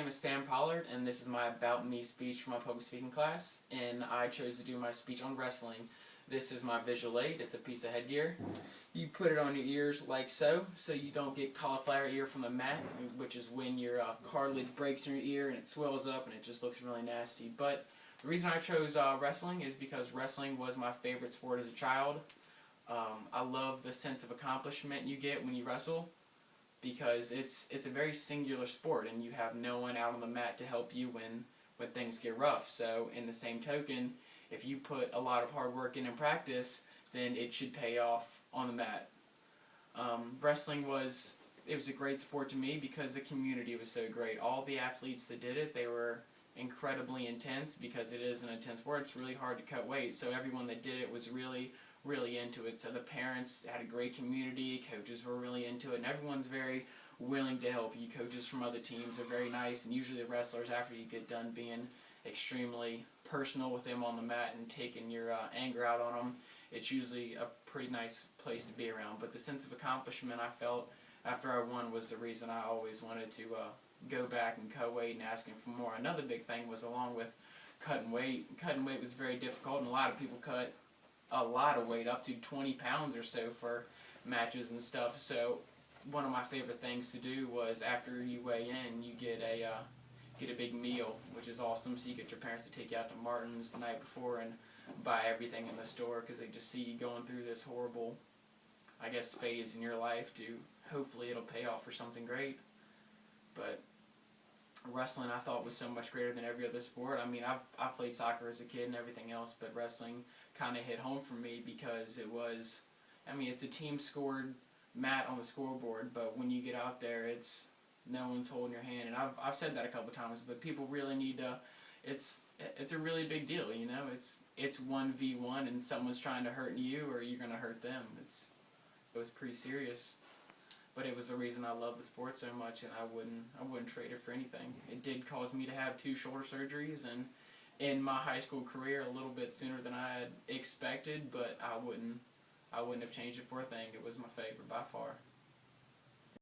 name is Sam Pollard, and this is my About Me speech for my public speaking class, and I chose to do my speech on wrestling. This is my visual aid. It's a piece of headgear. You put it on your ears like so you don't get cauliflower ear from the mat, which is when your cartilage breaks in your ear and it swells up and it just looks really nasty. But the reason I chose wrestling is because wrestling was my favorite sport as a child. I love the sense of accomplishment you get when you wrestle, because it's a very singular sport and you have no one out on the mat to help you when things get rough. So in the same token, if you put a lot of hard work in practice, then it should pay off on the mat. Wrestling was a great sport to me because the community was so great. All the athletes that did it, they were incredibly intense because it is an intense sport. It's really hard to cut weight, so everyone that did it was really into it. So the parents had a great community, coaches were really into it, and everyone's very willing to help you. Coaches from other teams are very nice, and usually the wrestlers, after you get done being extremely personal with them on the mat and taking your anger out on them, it's usually a pretty nice place to be around. But the sense of accomplishment I felt after I won was the reason I always wanted to go back and cut weight and asking for more. Another big thing was, along with cutting weight was very difficult, and a lot of people cut a lot of weight, up to 20 pounds or so, for matches and stuff. So one of my favorite things to do was, after you weigh in, you get a big meal, which is awesome. So you get your parents to take you out to Martin's the night before and buy everything in the store, because they just see you going through this horrible, I guess, phase in your life to hopefully it'll pay off for something great. But wrestling, I thought, was so much greater than every other sport. I mean, I played soccer as a kid and everything else, but wrestling kind of hit home for me because it was, I mean, it's a team scored mat on the scoreboard, but when you get out there, it's no one's holding your hand. And I've said that a couple times, but people really need to, it's a really big deal, you know. It's 1v1 and someone's trying to hurt you or you're going to hurt them. It was pretty serious. But it was the reason I love the sport so much, and I wouldn't trade it for anything. It did cause me to have 2 shoulder surgeries, and in my high school career, a little bit sooner than I had expected, but I wouldn't have changed it for a thing. It was my favorite by far.